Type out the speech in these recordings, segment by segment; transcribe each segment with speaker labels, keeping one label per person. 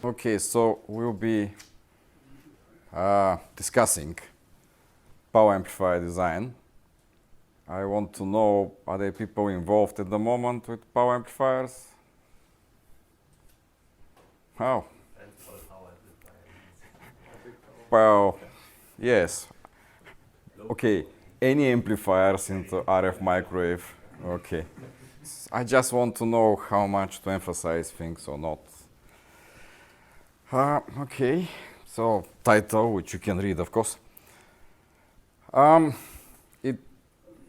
Speaker 1: Okay, so we'll be discussing power amplifier design. I want to know, are there people involved at the moment with power amplifiers? How? Well, yes. Okay, any amplifiers into RF microwave? Okay. I just want to know how much to emphasize things or not. Okay, so title, which you can read, of course.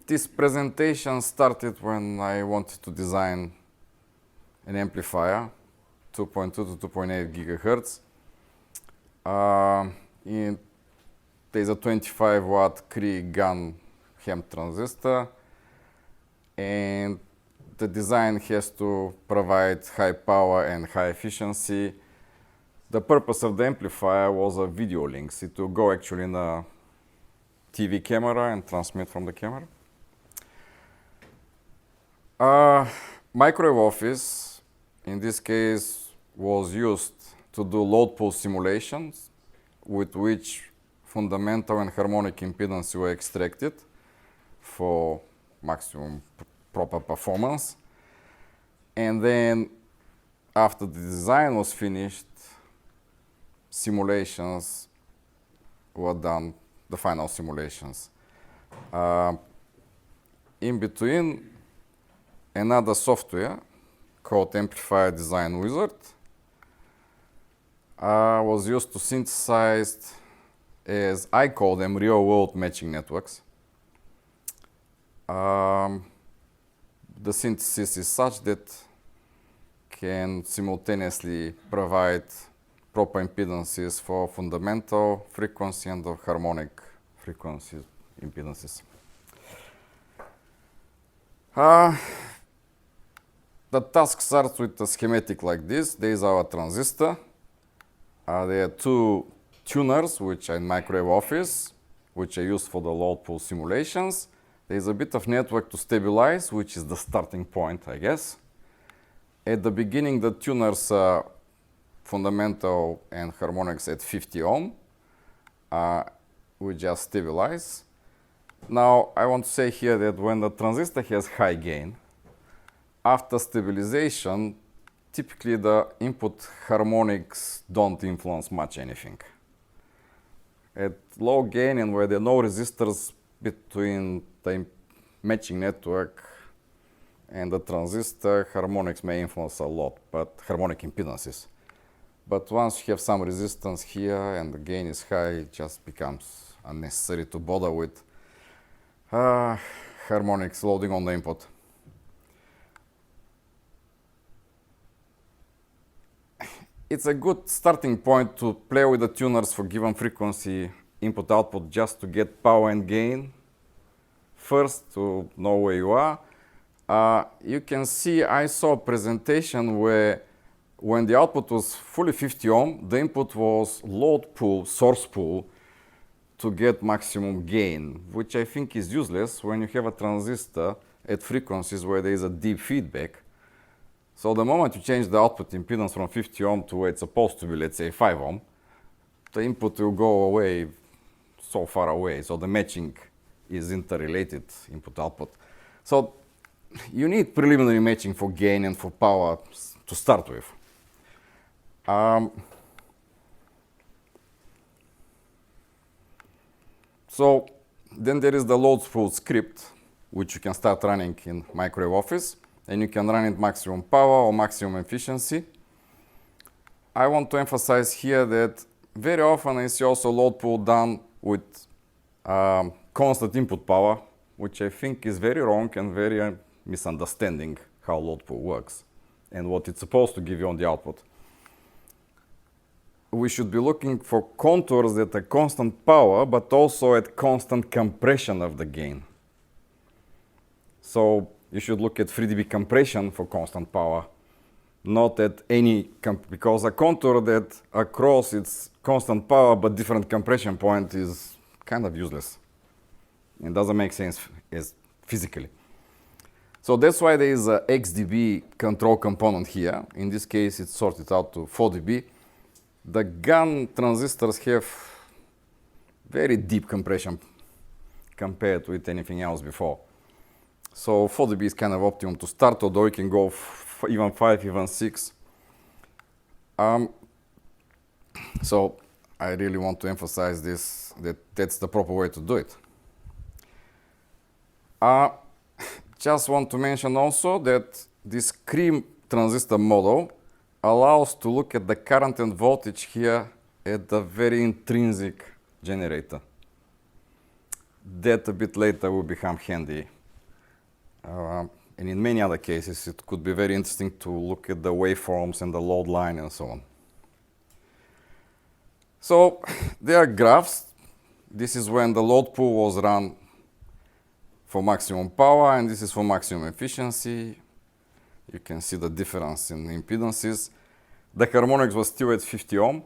Speaker 1: This presentation started when I wanted to design an amplifier, 2.2 to 2.8 gigahertz. There's a 25 watt Cree gun hem transistor, and the design has to provide high power and high efficiency. The purpose of the amplifier was a video link. It will go actually in a TV camera and transmit from the camera. Microwave office, in this case, was used to do load pull simulations with which fundamental and harmonic impedance were extracted for maximum proper performance. And then after the design was finished, simulations were done, the final simulations. In between, another software called Amplifier Design Wizard was used to synthesize, as I call them, real-world matching networks. The synthesis is such that can simultaneously provide proper impedances for fundamental frequency and the harmonic frequency impedances. The task starts with a schematic like this. There is our transistor. There are two tuners, which are in microwave office, which are used for the load pull simulations. There is a bit of network to stabilize, which is the starting point, I guess. At the beginning, the tuners are fundamental and harmonics at 50 ohm. We just stabilize. Now, I want to say here that when the transistor has high gain, after stabilization, typically the input harmonics don't influence much anything. At low gain and where there are no resistors between the matching network and the transistor, harmonics may influence a lot, but harmonic impedances. But once you have some resistance here and the gain is high, it just becomes unnecessary to bother with harmonics loading on the input. It's a good starting point to play with the tuners for given frequency input-output just to get power and gain first, to know where you are. You can see I saw a presentation where when the output was fully 50 ohm, the input was load pull, source pull, to get maximum gain, which I think is useless when you have a transistor at frequencies where there is a deep feedback. So the moment you change the output impedance from 50 ohm to where it's supposed to be, let's say 5 ohm, the input will go away so far away. So the matching is interrelated, input-output. So you need preliminary matching for gain and for power to start with. So then there is the load pull script, which you can start running in microwave office, and you can run it maximum power or maximum efficiency. I want to emphasize here that very often I see also load pull done with constant input power, which I think is very wrong and very misunderstanding how load pull works and what it's supposed to give you on the output. We should be looking for contours that are constant power, but also at constant compression of the gain. So you should look at 3 dB compression for constant power, not at any, because a contour that across its constant power but different compression point is kind of useless. It doesn't make sense as physically. So that's why there is a XDB control component here. In this case, it's sorted out to 4 dB. the GaN transistors have very deep compression compared with anything else before. So 4 dB is kind of optimum to start, although you can go even 5, even 6. So I really want to emphasize this, that's the proper way to do it. Just want to mention also that this cream transistor model allows to look at the current and voltage here at the very intrinsic generator. That a bit later will become handy. And in many other cases, it could be very interesting to look at the waveforms and the load line and so on. So there are graphs. This is when the load pool was run for maximum power, and this is for maximum efficiency. You can see the difference in impedances. The harmonics was still at 50 ohm.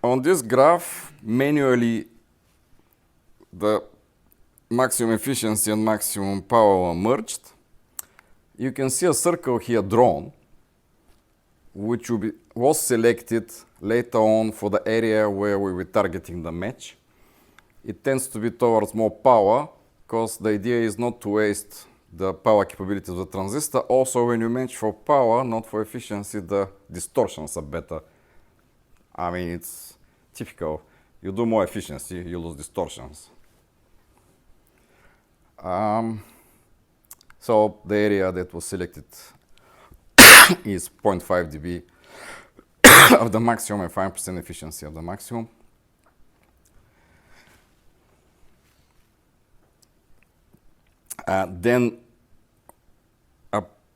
Speaker 1: On this graph, manually, the maximum efficiency and maximum power were merged. You can see a circle here drawn, which was selected later on for the area where we were targeting the match. It tends to be towards more power, because the idea is not to waste the power capabilities of the transistor. Also, when you match for power, not for efficiency, the distortions are better. I mean, it's typical. You do more efficiency, you lose distortions. So the area that was selected is 0.5 dB of the maximum and 5% efficiency of the maximum. Then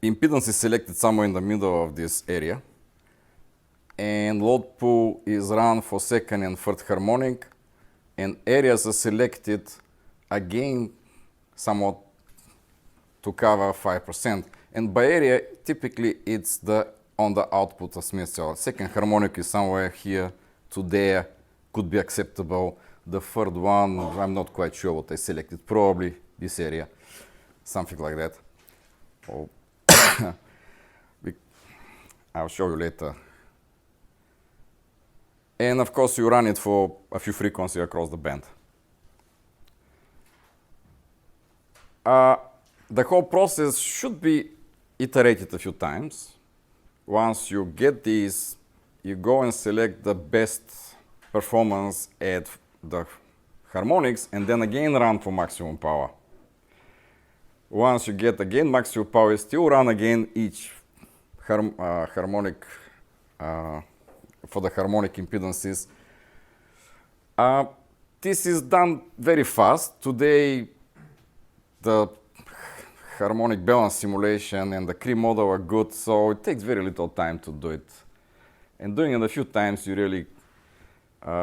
Speaker 1: impedance is selected somewhere in the middle of this area, and load pool is run for second and third harmonic, and areas are selected again somewhat to cover 5%. And by area, typically it's on the output of Smith. So second harmonic is somewhere here to there, could be acceptable. The third one, I'm not quite sure what I selected, probably this area, something like that. Oh. I'll show you later. And of course, you run it for a few frequencies across the band. The whole process should be iterated a few times. Once you get these, you go and select the best performance at the harmonics, and then again run for maximum power. Once you get again maximum power, you still run again each harmonic for the harmonic impedances. This is done very fast. Today, the harmonic balance simulation and the cream model are good, so it takes very little time to do it. And doing it a few times, you really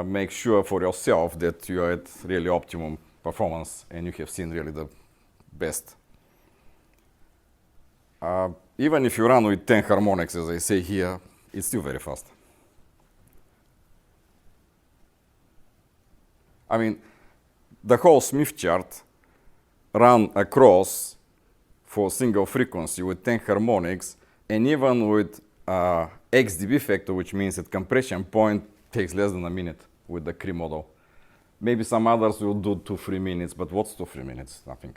Speaker 1: make sure for yourself that you are at really optimum performance and you have seen really the best. Even if you run with 10 harmonics, as I say here, it's still very fast. I mean, the whole Smith chart run across for single frequency with 10 harmonics, and even with X dB factor, which means at compression point takes less than a minute with the cream model. Maybe some others will do 2-3 minutes, but what's 2-3 minutes? Nothing.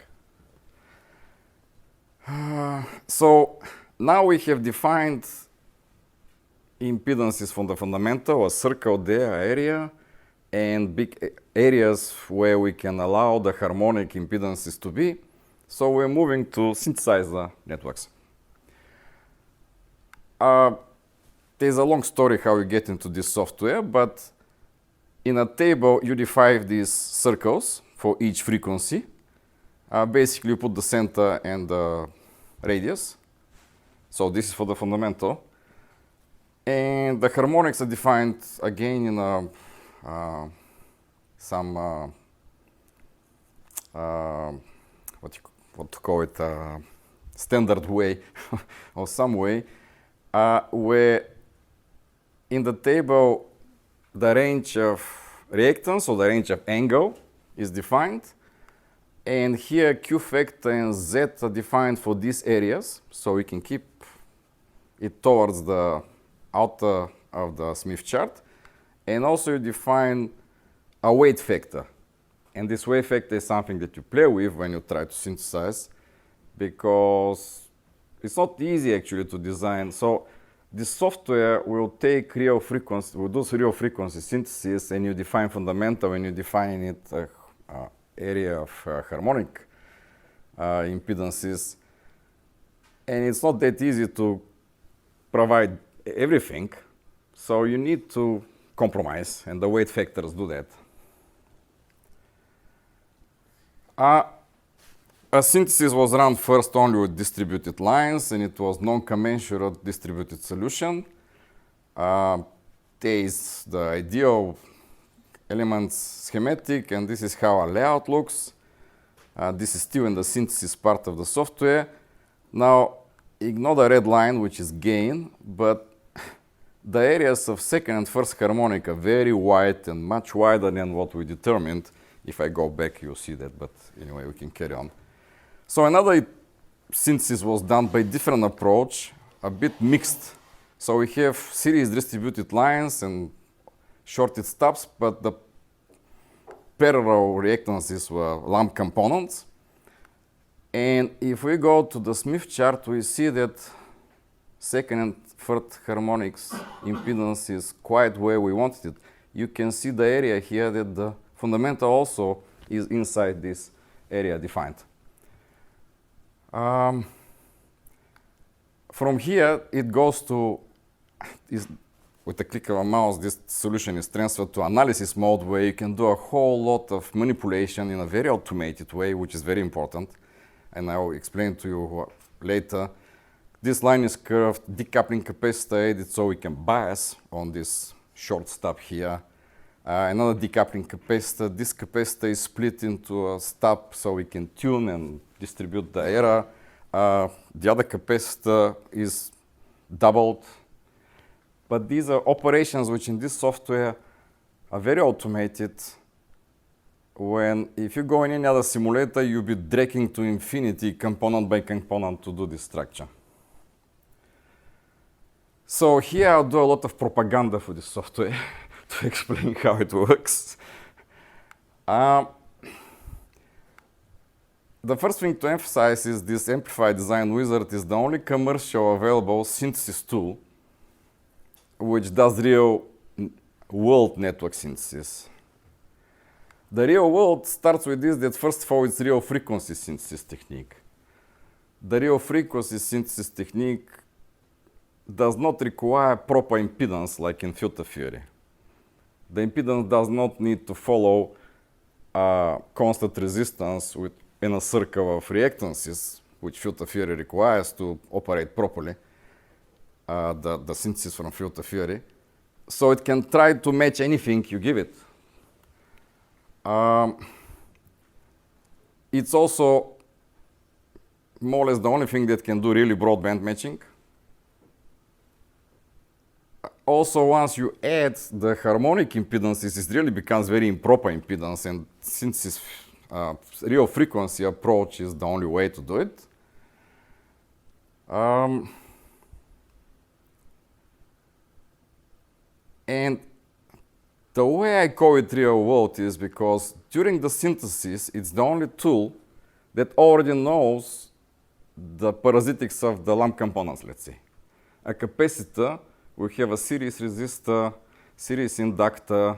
Speaker 1: So now we have defined impedances from the fundamental, a circle there, area, and big areas where we can allow the harmonic impedances to be. So we're moving to synthesizer networks. There's a long story how we get into this software, but in a table, you define these circles for each frequency. Basically, you put the center and the radius. So this is for the fundamental. And the harmonics are defined again in some what to call it, standard way or some way, where in the table the range of reactance or the range of angle is defined, and here Q factor and Z are defined for these areas, so we can keep it towards the out of the Smith chart. And also you define a weight factor. And this weight factor is something that you play with when you try to synthesize, because it's not easy actually to design. So this software will take real frequency, will do real frequency synthesis, and you define fundamental, and you define it area of harmonic impedances. And it's not that easy to provide everything. So you need to compromise, and the weight factors do that. A synthesis was run first only with distributed lines, and it was non-commensurate distributed solution. There is the ideal elements schematic, and this is how a layout looks. This is still in the synthesis part of the software. Now, ignore the red line, which is gain, but the areas of second and first harmonic are very wide and much wider than what we determined. If I go back, you'll see that, but anyway, we can carry on. So another synthesis was done by different approach, a bit mixed. So we have series distributed lines and shorted stubs, but the parallel reactances were lump components. And if we go to the Smith chart, we see that second and third harmonics impedance is quite where we wanted it. You can see the area here that the fundamental also is inside this area defined. From here, it goes to, with a click of a mouse, this solution is transferred to analysis mode, where you can do a whole lot of manipulation in a very automated way, which is very important. And I will explain to you later. This line is curved, decoupling capacitor added, so we can bias on this short stub here. Another decoupling capacitor. This capacitor is split into a stub, so we can tune and distribute the error. The other capacitor is doubled. But these are operations which in this software are very automated. If you go in any other simulator, you'll be dragging to infinity component by component to do this structure. So here I'll do a lot of propaganda for this software to explain how it works. The first thing to emphasize is this Amplifier Design Wizard is the only commercial available synthesis tool which does real world network synthesis. The real world starts with this, that first of all it's real frequency synthesis technique. The real frequency synthesis technique does not require proper impedance like in filter theory. The impedance does not need to follow a constant resistance in a circle of reactances, which filter theory requires to operate properly, the synthesis from filter theory. So it can try to match anything you give it. It's also more or less the only thing that can do really broadband matching. Also, once you add the harmonic impedances, it really becomes very improper impedance, and since this real frequency approach is the only way to do it. And the way I call it real world is because during the synthesis, it's the only tool that already knows the parasitics of the lump components, let's say. A capacitor, we have a series resistor, series inductor,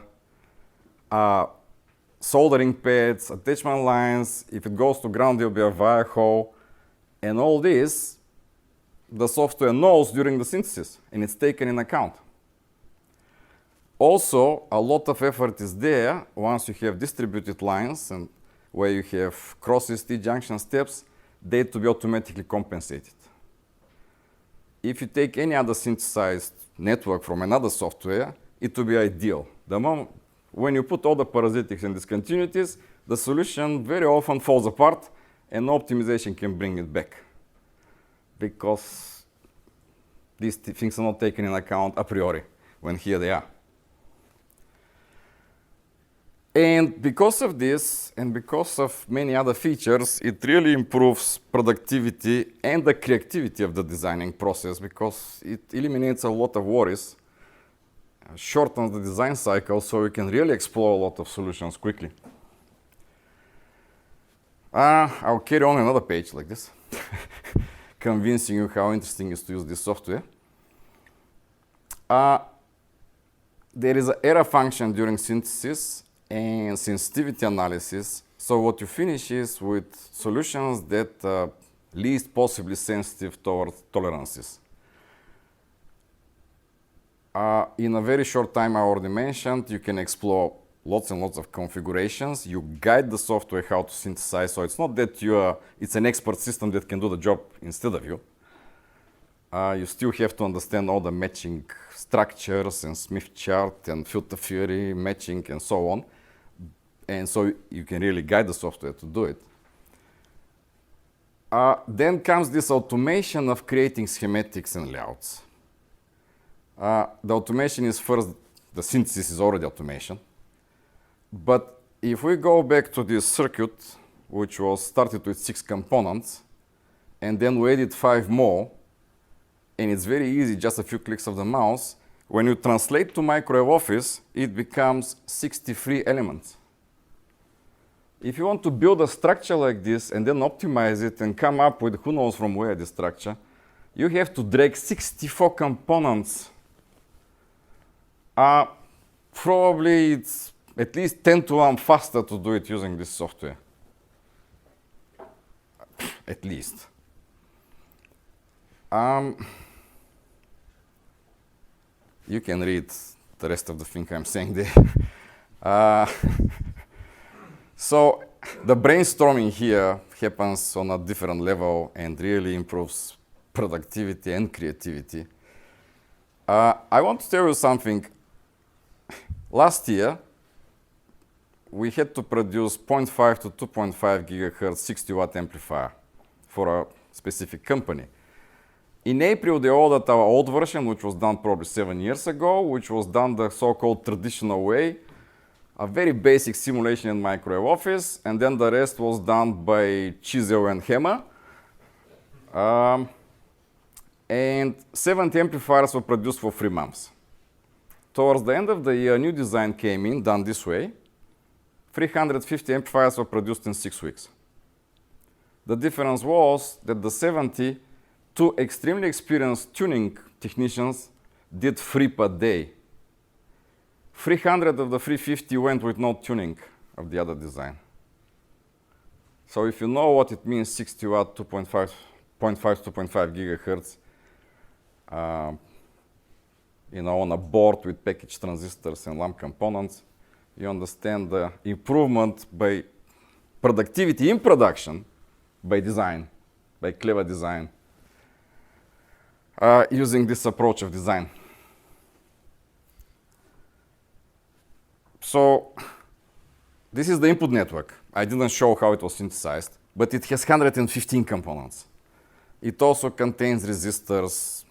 Speaker 1: soldering pads, attachment lines. If it goes to ground, there will be a wire hole. And all this, the software knows during the synthesis, and it's taken in account. Also, a lot of effort is there once you have distributed lines and where you have crosses, T-junction steps, they to be automatically compensated. If you take any other synthesized network from another software, it will be ideal. The moment when you put all the parasitics and discontinuities, the solution very often falls apart and no optimization can bring it back, because these things are not taken in account a priori when here they are. And because of this, and because of many other features, it really improves productivity and the creativity of the designing process, because it eliminates a lot of worries, shortens the design cycle, so you can really explore a lot of solutions quickly. I'll carry on another page like this, convincing you how interesting it is to use this software. There is an error function during synthesis and sensitivity analysis. So what you finish is with solutions that are least possibly sensitive towards tolerances. In a very short time, I already mentioned, you can explore lots and lots of configurations. You guide the software how to synthesize, so it's not that it's an expert system that can do the job instead of you. You still have to understand all the matching structures and Smith chart and filter theory, matching and so on. And so you can really guide the software to do it. Then comes this automation of creating schematics and layouts. The automation is first, the synthesis is already automation. But if we go back to this circuit, which was started with 6 components, and then we added 5 more, and it's very easy, just a few clicks of the mouse, when you translate to Microwave Office, it becomes 63 elements. If you want to build a structure like this and then optimize it and come up with who knows from where the structure, you have to drag 64 components. Probably it's at least 10 to 1 faster to do it using this software. At least. You can read the rest of the thing I'm saying there. So the brainstorming here happens on a different level and really improves productivity and creativity. I want to tell you something. Last year, we had to produce 0.5 to 2.5 gigahertz 60-watt amplifier for a specific company. In April, they ordered our old version, which was done probably 7 years ago, which was done the so-called traditional way, a very basic simulation in Microwave Office, and then the rest was done by chisel and hammer. And 70 amplifiers were produced for 3 months. Towards the end of the year, a new design came in, done this way. 350 amplifiers were produced in 6 weeks. The difference was that the 70, 2 extremely experienced tuning technicians did 3 per day. 300 of the 350 went with no tuning of the other design. So if you know what it means, 60 watt, 2.5 to 2.5 gigahertz, on a board with packaged transistors and lamp components, you understand the improvement by productivity in production by design, by clever design, using this approach of design. So this is the input network. I didn't show how it was synthesized, but it has 115 components. It also contains resistors,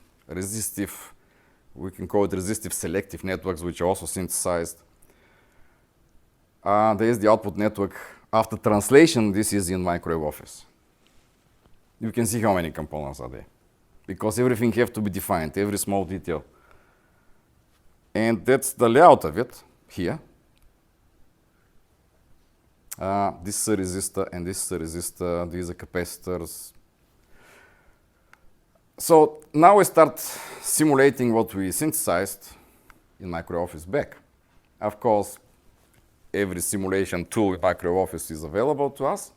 Speaker 1: we can call it resistive selective networks, which are also synthesized. There is the output network. After translation, this is in Microwave Office. You can see how many components are there, because everything has to be defined, every small detail. And that's the layout of it here. This is a resistor, and this is a resistor, these are capacitors. So now we start simulating what we synthesized in Microwave Office back. Of course, every simulation tool in Microwave Office is available to us.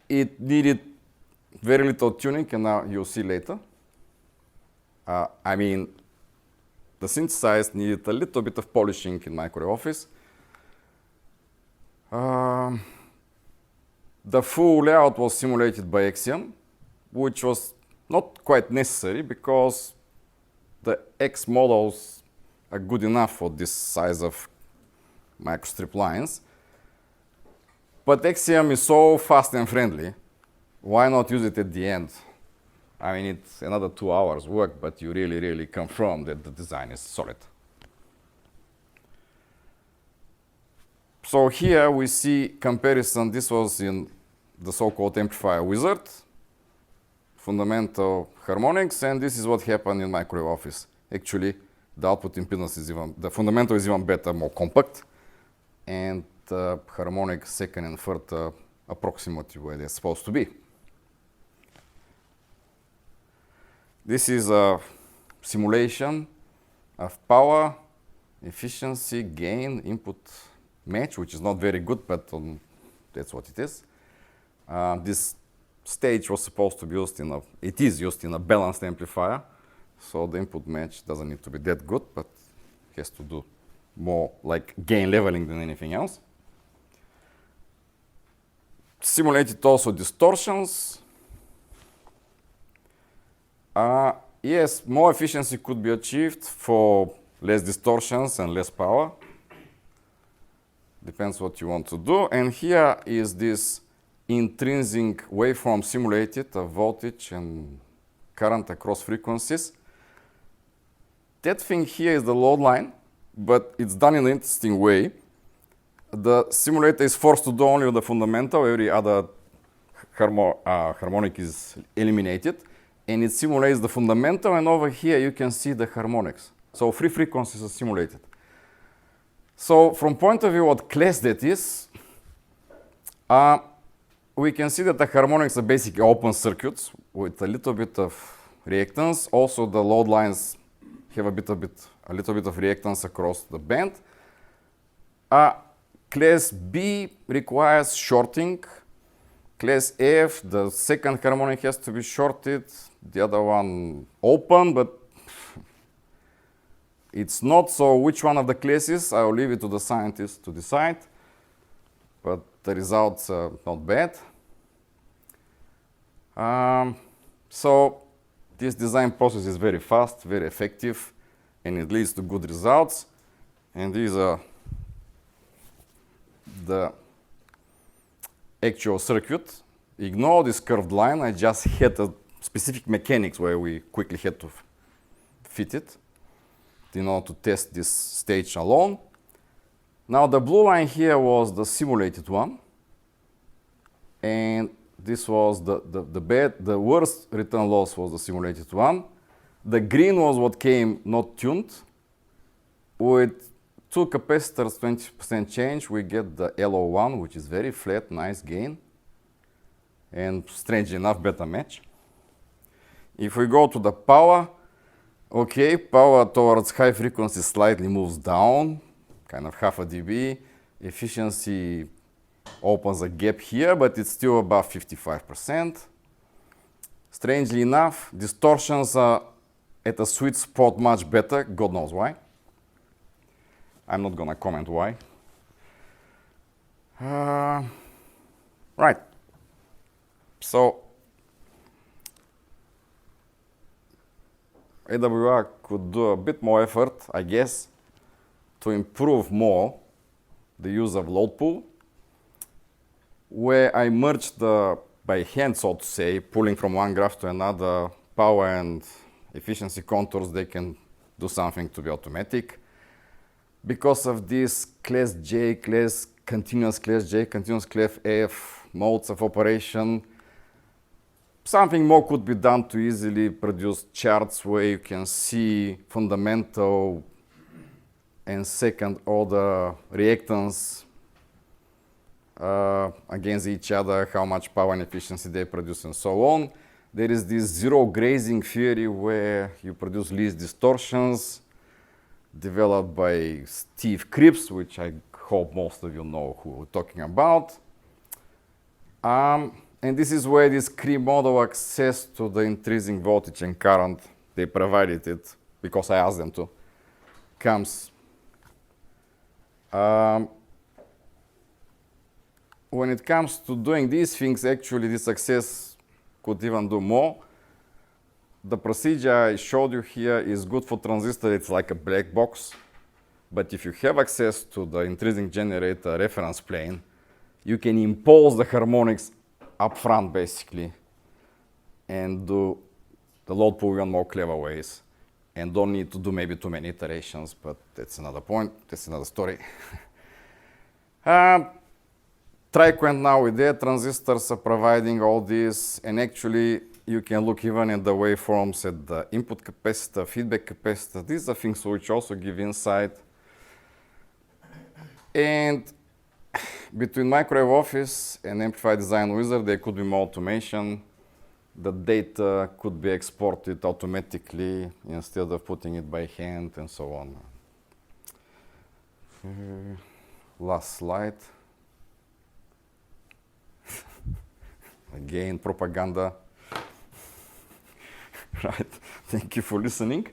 Speaker 1: It needed very little tuning, and now you'll see later. The synthesized needed a little bit of polishing in Microwave Office. The full layout was simulated by Axiom, which was not quite necessary because the X models are good enough for this size of microstrip lines. But Axiom is so fast and friendly, why not use it at the end? It's another 2 hours work, but you really, really confirm that the design is solid. So here we see comparison. This was in the so-called Amplifier Wizard, fundamental harmonics, and this is what happened in Microwave Office. Actually, the output impedance is the fundamental is even better, more compact, and the harmonic second and third approximately where they're supposed to be. This is a simulation of power, efficiency, gain, input match, which is not very good, but that's what it is. This stage was supposed to be used it is used in a balanced amplifier, so the input match doesn't need to be that good, but has to do more like gain leveling than anything else. Simulated also distortions. Yes, more efficiency could be achieved for less distortions and less power. Depends what you want to do. And here is this intrinsic waveform simulated of voltage and current across frequencies. That thing here is the load line, but it's done in an interesting way. The simulator is forced to do only the fundamental. Every other harmonic is eliminated. And it simulates the fundamental, and over here you can see the harmonics. So 3 frequencies are simulated. So from point of view what class that is, we can see that the harmonics are basically open circuits with a little bit of reactance. Also the load lines have a little bit of reactance across the band. Class B requires shorting. Class F, the second harmonic has to be shorted, the other one open, but it's not. So which one of the classes, I will leave it to the scientists to decide, but the results are not bad. So this design process is very fast, very effective, and it leads to good results. And these are the actual circuit. Ignore this curved line. I just had a specific mechanics where we quickly had to fit it in order to test this stage alone. Now the blue line here was the simulated one, and this was the worst return loss was the simulated one. The green was what came not tuned. With 2 capacitors, 20% change, we get the LO1, which is very flat, nice gain, and strangely enough, better match. If we go to the power, okay, power towards high frequency slightly moves down, kind of half a dB. Efficiency opens a gap here, but it's still above 55%. Strangely enough, distortions are at a sweet spot much better, God knows why. I'm not gonna comment why. Right. So AWR could do a bit more effort, I guess, to improve more the use of load pool, where I merged by hand, so to say, pulling from one graph to another, power and efficiency contours. They can do something to be automatic. Because of this class J, continuous class J, continuous class F modes of operation, something more could be done to easily produce charts where you can see fundamental and second order reactance against each other, how much power and efficiency they produce, and so on. There is this zero grazing theory where you produce least distortions, developed by Steve Cripps, which I hope most of you know who we're talking about. And this is where this Cree model access to the intrinsic voltage and current, they provided it because I asked them to, comes. When it comes to doing these things, actually this access could even do more. The procedure I showed you here is good for transistor. It's like a black box. But if you have access to the intrinsic generator reference plane, you can impose the harmonics up front, basically, and do the load pool in more clever ways, and don't need to do maybe too many iterations, but that's another point, that's another story. Triquant now with their transistors are providing all this, and actually you can look even in the waveforms at the input capacitor, feedback capacitor. These are things which also give insight. And between Microwave Office and Amplifier Design Wizard, there could be more automation. The data could be exported automatically instead of putting it by hand and so on. Last slide. Again, propaganda. Right. Thank you for listening.